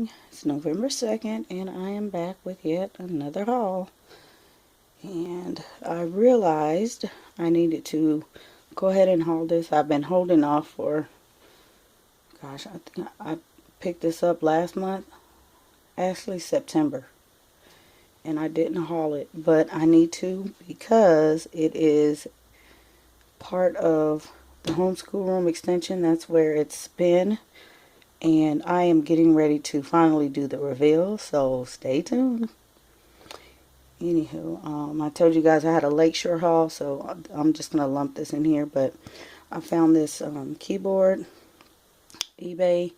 It's November 2nd and I am back with yet another haul. And I realized I needed to go ahead and haul this. I've been holding off for, gosh, I think I picked this up last month. Actually September. And I didn't haul it. But I need to because it is part of the homeschool room extension. That's where it's been. And I am getting ready to finally do the reveal, so stay tuned. Anywho, I told you guys I had a Lakeshore haul, so I'm just going to lump this in here. But I found this keyboard, eBay,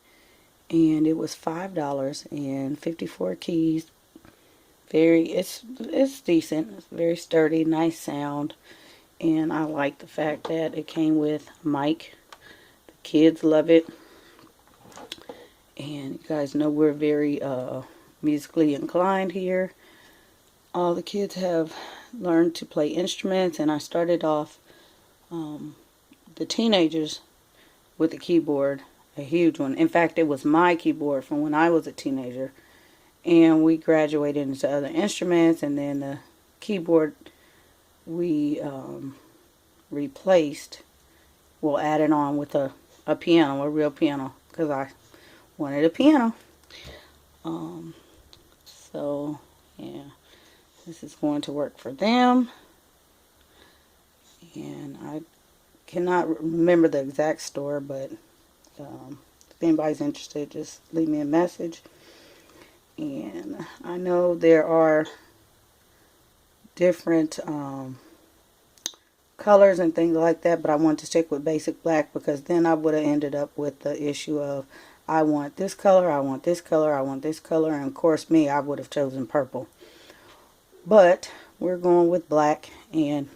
and it was $5 and 54 keys. It's decent. It's very sturdy, nice sound. And I like the fact that it came with a mic. The kids love it. And you guys know we're very musically inclined here. All the kids have learned to play instruments, and I started off the teenagers with the keyboard, a huge one. In fact, it was my keyboard from when I was a teenager, and we graduated into other instruments, and then the keyboard we replaced, well, added on with a piano, a real piano, because I wanted a piano. So yeah, this is going to work for them. And I cannot remember the exact store, but if anybody's interested, just leave me a message. And I know there are different colors and things like that, but I want to stick with basic black, because then I would have ended up with the issue of I want this color, I want this color, I want this color, and of course me, I would have chosen purple. But we're going with black, and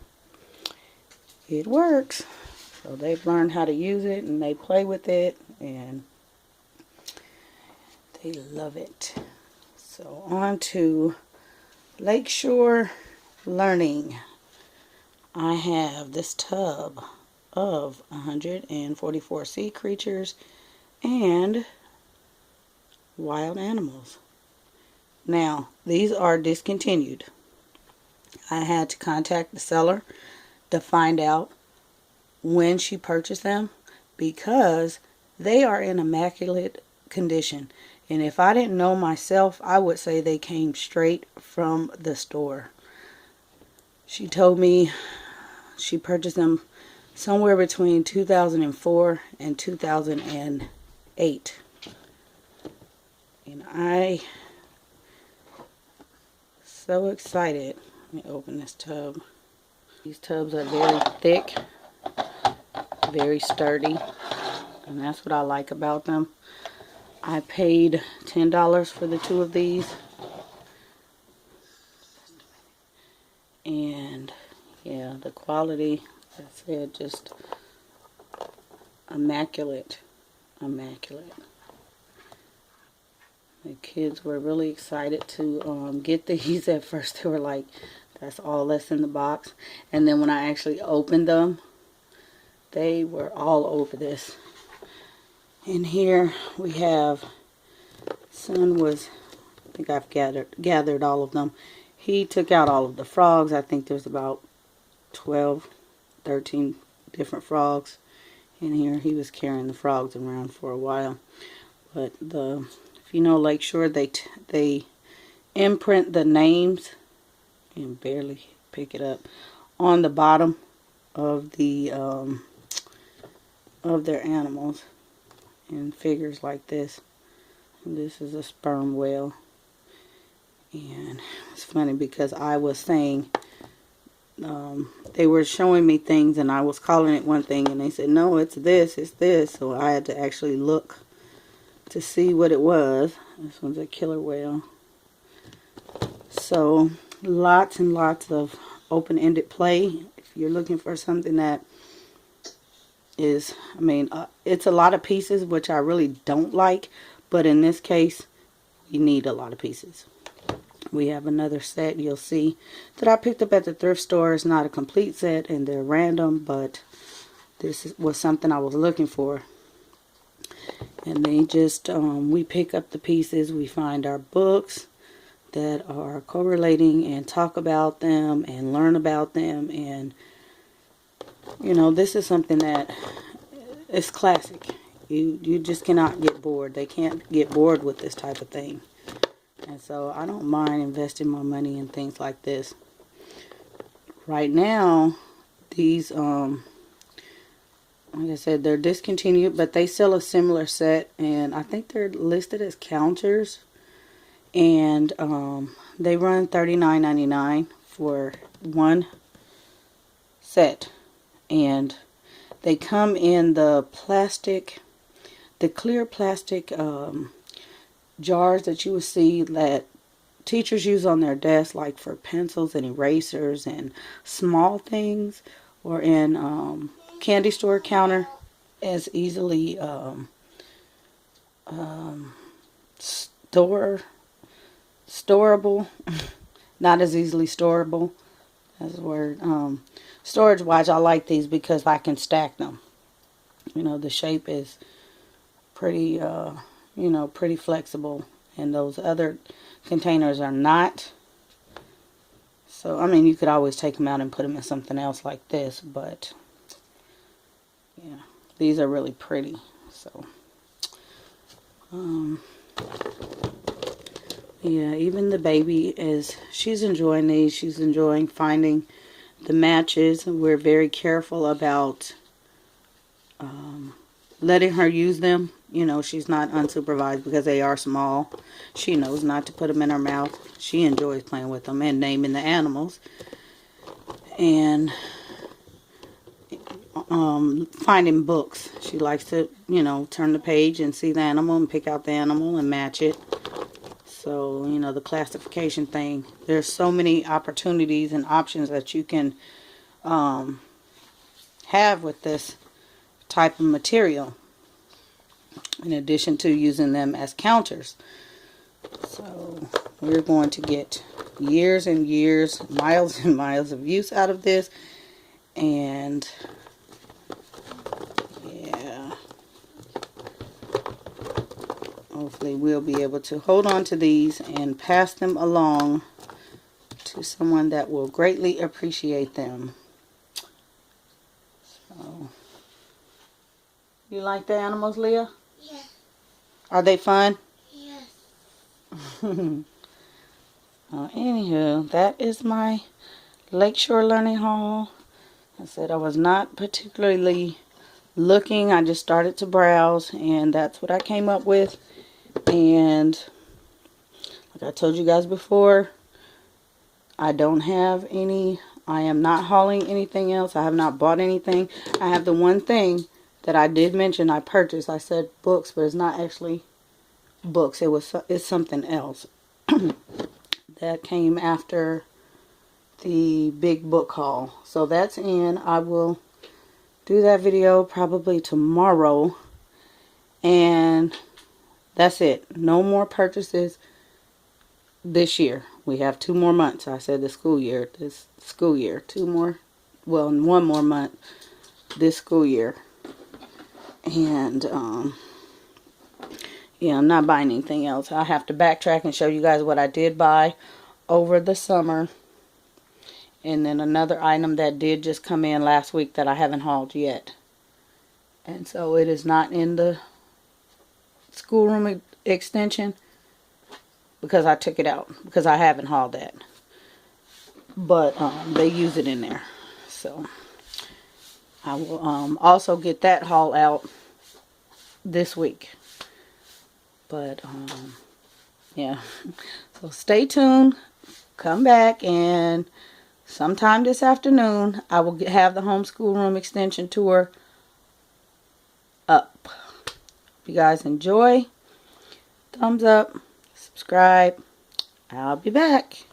it works. So they've learned how to use it, and they play with it, and they love it. So on to Lakeshore Learning. I have this tub of 144 sea creatures and wild animals. Now, these are discontinued. I had to contact the seller to find out when she purchased them, because they are in immaculate condition. And if I didn't know myself, I would say they came straight from the store. She told me she purchased them somewhere between 2004 and 2008. And I so excited. Let me open this tub. These tubs are very thick, very sturdy, and that's what I like about them. I paid $10 for the two of these, and yeah, the quality, as I said, just immaculate. The kids were really excited to get these. At first they were like, that's all that's in the box. And then when I actually opened them, they were all over this. And here we have, son was, I think I've gathered all of them. He took out all of the frogs. I think there's about 12, 13 different frogs in here. He was carrying the frogs around for a while. But if you know Lakeshore, they imprint the names, and barely pick it up, on the bottom of the of their animals, in figures like this. And this is a sperm whale. And it's funny because I was saying, they were showing me things and I was calling it one thing, and they said, no, it's this. So I had to actually look to see what it was. This one's a killer whale. So lots and lots of open-ended play. If you're looking for something that is, it's a lot of pieces, which I really don't like, but in this case, you need a lot of pieces. We have another set you'll see that I picked up at the thrift store. It's not a complete set and they're random, but this was something I was looking for. And they just, we pick up the pieces, we find our books that are correlating and talk about them and learn about them. And, you know, this is something that is classic. You just cannot get bored. They can't get bored with this type of thing. And so I don't mind investing my money in things like this. Right now, these, like I said, they're discontinued, but they sell a similar set, and I think they're listed as counters. And they run $39.99 for one set. And they come in the clear plastic jars that you would see that teachers use on their desks, like for pencils and erasers and small things, or in candy store counter, as easily storable, not as easily storable. That's the word. Storage wise, I like these because I can stack them. You know, the shape is pretty, you know, pretty flexible, and those other containers are not. So, I mean, you could always take them out and put them in something else like this, but yeah, these are really pretty. So, yeah, even the baby she's enjoying these. She's enjoying finding the matches. We're very careful about letting her use them. You know, she's not unsupervised because they are small. She knows not to put them in her mouth. She enjoys playing with them and naming the animals. And finding books. She likes to, you know, turn the page and see the animal and pick out the animal and match it. So, you know, the classification thing. There's so many opportunities and options that you can have with this type of material, in addition to using them as counters. So, we're going to get years and years, miles and miles of use out of this. And yeah, hopefully we'll be able to hold on to these and pass them along to someone that will greatly appreciate them. So, you like the animals, Leah? Yes. Are they fun? Yes. Anywho, that is my Lakeshore Learning Haul. I said I was not particularly looking. I just started to browse, and that's what I came up with. And like I told you guys before, I don't have any. I am not hauling anything else. I have not bought anything. I have the one thing that I did mention I purchased. I said books, but it's not actually books. It's something else that came after the big book haul. So that's in. I will do that video probably tomorrow, and that's it. No more purchases this year. We have 2 more months. I said this school year. 2 more, well, 1 more month this school year. And yeah, I'm not buying anything else. I have to backtrack and show you guys what I did buy over the summer. And then another item that did just come in last week that I haven't hauled yet. And so it is not in the schoolroom extension because I took it out, because I haven't hauled that. But they use it in there. So I will also get that haul out this week. But yeah, so stay tuned. Come back, and sometime this afternoon I will have the homeschool room extension tour up. If you guys enjoy, thumbs up, subscribe. I'll be back.